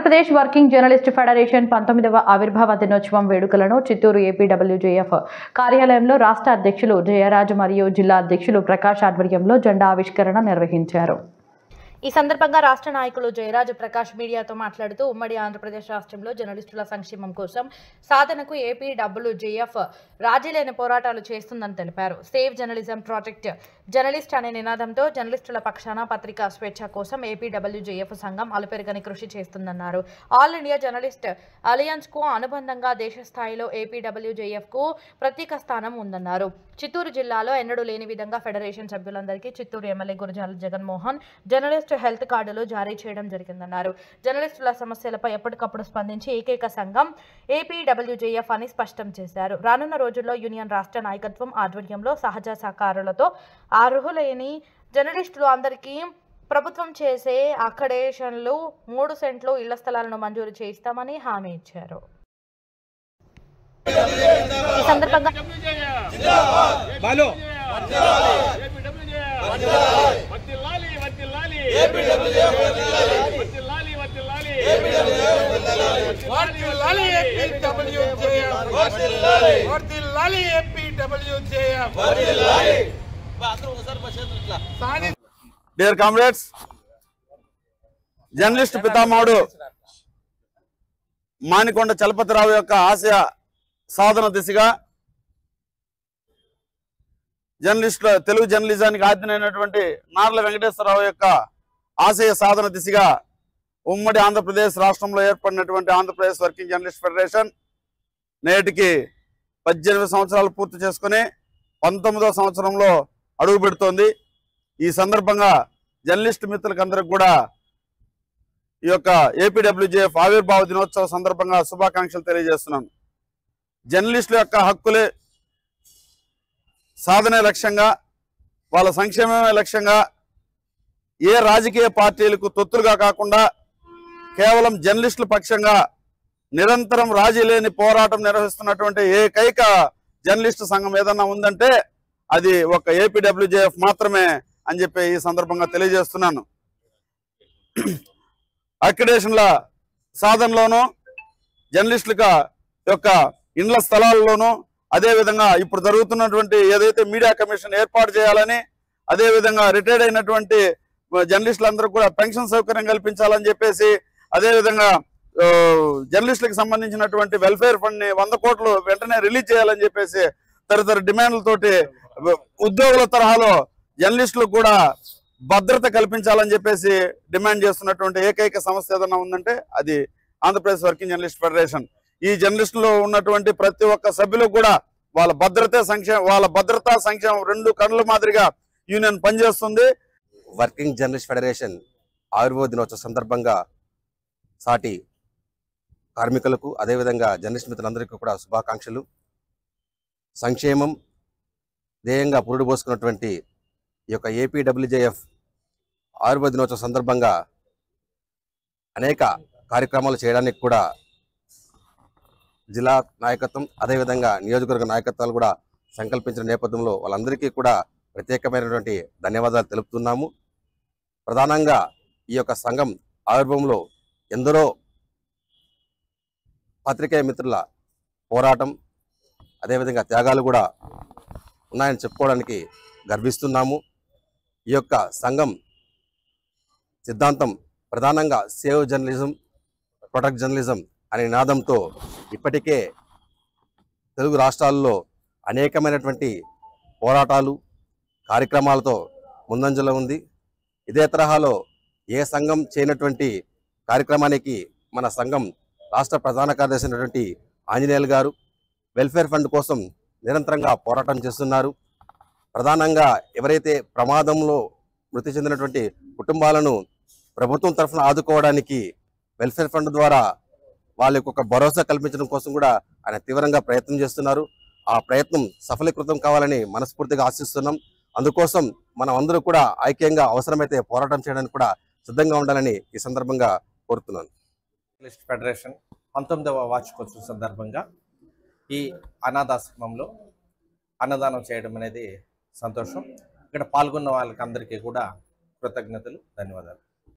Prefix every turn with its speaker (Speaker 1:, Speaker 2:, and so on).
Speaker 1: Andhra Pradesh working journalist federation 19వ ఆవిర్భావ దినోత్సవం వేడుకలను చిత్తూరు ఏపీడబ్ల్యూజేఎఫ్ కార్యాలయంలో రాష్ట్ర అధ్యక్షులు జయరాజు మరియు జిల్లా అధ్యక్షులు ప్రకాష్ ఆధ్వర్యంలో జెండా ఆవిష్కరణ నిర్వహించారు. ఈ సందర్భంగా రాష్ట్ర నాయకులు జయరాజు ప్రకాష్ మీడియాతో మాట్లాడుతూ ఉమ్మడి ఆంధ్రప్రదేశ్ రాష్ట్రంలో జర్నలిస్టుల సంక్షేమం కోసం సాధనకు ఏపీడబ్ల్యూజేఎఫ్ రాజీలేని పోరాటాలు చేస్తుందని తెలిపారు. సేవ్ జర్నలిజం ప్రాజెక్ట్ జర్నలిస్ట్ అనే నినాదంతో జర్నలిస్టుల పక్షాన పత్రికా స్వేచ్ఛ కోసం ఏపీడబ్ల్యూజేఎఫ్ సంఘం అలుపెరగని కృషి చేస్తుందన్నారు. ఆల్ ఇండియా జర్నలిస్ట్ అలయన్స్ కు అనుబంధంగా దేశ స్థాయిలో ఏపీడబ్ల్యూజేఎఫ్ కు ప్రత్యేక స్థానం ఉందన్నారు. చిత్తూరు జిల్లాలో ఎన్నడూ లేని విధంగా ఫెడరేషన్ సభ్యులందరికీ Chittoor MLA Gurajala Jaganmohan journalist health కార్డులు జారీ చేయడం జరిగిందన్నారు. జర్నలిస్టుల సమస్యలపై ఎప్పటికప్పుడు స్పందించి ఏకైక సంఘం ఏపీడబ్ల్యూజేఎఫ్ అని స్పష్టం చేశారు. రానున్న రోజుల్లో యూనియన్ రాష్ట్ర నాయకత్వం ఆధ్వర్యంలో సహజ సహకారులతో అర్హులైన జర్నలిస్టులు అందరికీ ప్రభుత్వం చేసే అక్రెడిటేషన్లు 3 సెంట్లు ఇళ్ల స్థలాలను మంజూరు చేయిస్తామని హామీ ఇచ్చారు. ఈ సందర్భంగా
Speaker 2: డియర్ కామ్రేడ్స్, జర్నలిస్ట్ పితామహుడు మానికొండ చలపతిరావు యొక్క ఆశయ సాధన దిశగా తెలుగు జర్నలిజానికి ఆద్యునైనటువంటి నార్ల వెంకటేశ్వరరావు యొక్క ఆశయ సాధన దిశగా ఉమ్మడి ఆంధ్రప్రదేశ్ రాష్ట్రంలో ఏర్పడినటువంటి ఆంధ్రప్రదేశ్ వర్కింగ్ జర్నలిస్ట్ ఫెడరేషన్ నేటికి 18 సంవత్సరాలు పూర్తి చేసుకుని 19వ సంవత్సరంలో అడుగు పెడుతోంది. ఈ సందర్భంగా జర్నలిస్ట్ మిత్రులకందరికి కూడా ఈ యొక్క ఏపీడబ్ల్యూజేఎఫ్ ఆవిర్భావ దినోత్సవ సందర్భంగా శుభాకాంక్షలు తెలియజేస్తున్నాను. జర్నలిస్టుల యొక్క హక్కులే సాధనే లక్ష్యంగా, వాళ్ళ సంక్షేమమే లక్ష్యంగా ఏ రాజకీయ పార్టీలకు తొత్తులుగా కాకుండా కేవలం జర్నలిస్టుల పక్షంగా నిరంతరం రాజీ లేని పోరాటం నిర్వహిస్తున్నటువంటి ఏకైక జర్నలిస్టు సంఘం ఏదన్నా ఉందంటే అది ఒక ఏపీడబ్ల్యూజేఎఫ్ మాత్రమే అని చెప్పి ఈ సందర్భంగా తెలియజేస్తున్నాను. అక్రిడేషన్ల సాధనలోనూ జర్నలిస్టుల యొక్క ఇండ్ల స్థలాల్లోనూ అదేవిధంగా ఇప్పుడు జరుగుతున్నటువంటి ఏదైతే మీడియా కమిషన్ ఏర్పాటు చేయాలని, అదేవిధంగా రిటైర్డ్ అయినటువంటి జర్నలిస్టులందరూ కూడా పెన్షన్ సౌకర్యం కల్పించాలని చెప్పేసి, అదేవిధంగా జర్నలిస్టులకు సంబంధించినటువంటి వెల్ఫేర్ ఫండ్ ని 100 కోట్లు వెంటనే రిలీజ్ చేయాలని చెప్పేసి తదితర డిమాండ్లతోటి ఉద్యోగుల తరహాలో జర్నలిస్టులకు కూడా భద్రత కల్పించాలని చెప్పేసి డిమాండ్ చేస్తున్నటువంటి ఏకైక సమస్య ఏదన్నా ఉందంటే అది ఆంధ్రప్రదేశ్ వర్కింగ్ జర్నలిస్ట్ ఫెడరేషన్. ఈ జర్నలిస్టులో ఉన్నటువంటి ప్రతి ఒక్క సభ్యులకు కూడా వాళ్ళ భద్రతా సంక్షేమం 2 కన్నుల మాదిరిగా యూనియన్ పనిచేస్తుంది.
Speaker 3: వర్కింగ్ జర్నలిస్ట్ ఫెడరేషన్ ఆవిర్భావ దినోత్సవ సందర్భంగా సాటి కార్మికులకు అదేవిధంగా జర్నలిస్ట్ మిత్రులందరికీ కూడా శుభాకాంక్షలు. సంక్షేమం ధ్యేయంగా పురుడు పోసుకున్నటువంటి ఈ యొక్క ఏపీడబ్ల్యూజేఎఫ్ ఆవిర్భావ దినోత్సవ సందర్భంగా అనేక కార్యక్రమాలు చేయడానికి కూడా జిల్లా నాయకత్వం అదేవిధంగా నియోజకవర్గ నాయకత్వాలు కూడా సంకల్పించిన నేపథ్యంలో వాళ్ళందరికీ కూడా ప్రత్యేకమైనటువంటి ధన్యవాదాలు తెలుపుతున్నాము. ప్రధానంగా ఈ యొక్క సంఘం ఆవిర్భావంలో ఎందరో పత్రికేయ మిత్రుల పోరాటం అదేవిధంగా త్యాగాలు కూడా ఉన్నాయని చెప్పుకోవడానికి గర్విస్తున్నాము. ఈ యొక్క సంఘం సిద్ధాంతం ప్రధానంగా సేవ్ జర్నలిజం ప్రొటెక్ట్ జర్నలిజం అనే నినాదంతో ఇప్పటికే తెలుగు రాష్ట్రాల్లో అనేకమైనటువంటి పోరాటాలు కార్యక్రమాలతో ముందంజలో ఉంది. ఇదే తరహాలో ఏ సంఘం చేయనటువంటి కార్యక్రమానికి మన సంఘం రాష్ట్ర ప్రధాన కార్యదర్శి అయినటువంటి ఆంజనేయులు గారు వెల్ఫేర్ ఫండ్ కోసం నిరంతరంగా పోరాటం చేస్తున్నారు. ప్రధానంగా ఎవరైతే ప్రమాదంలో మృతి చెందినటువంటి కుటుంబాలను ప్రభుత్వం తరఫున ఆదుకోవడానికి వెల్ఫేర్ ఫండ్ ద్వారా వాళ్ళకి ఒక భరోసా కల్పించడం కోసం కూడా ఆయన తీవ్రంగా ప్రయత్నం చేస్తున్నారు. ఆ ప్రయత్నం సఫలీకృతం కావాలని మనస్ఫూర్తిగా ఆశిస్తున్నాం. అందుకోసం మనం అందరూ కూడా ఐక్యంగా అవసరమైతే పోరాటం చేయడానికి కూడా సిద్ధంగా ఉండాలని ఈ సందర్భంగా కోరుతున్నాను.
Speaker 4: జర్నలిస్ట్ ఫెడరేషన్ 19వ వార్షికోత్సవం సందర్భంగా ఈ అనాథాశ్రమంలో అన్నదానం చేయడం అనేది సంతోషం. ఇక్కడ పాల్గొన్న వాళ్ళకి అందరికీ కూడా కృతజ్ఞతలు, ధన్యవాదాలు.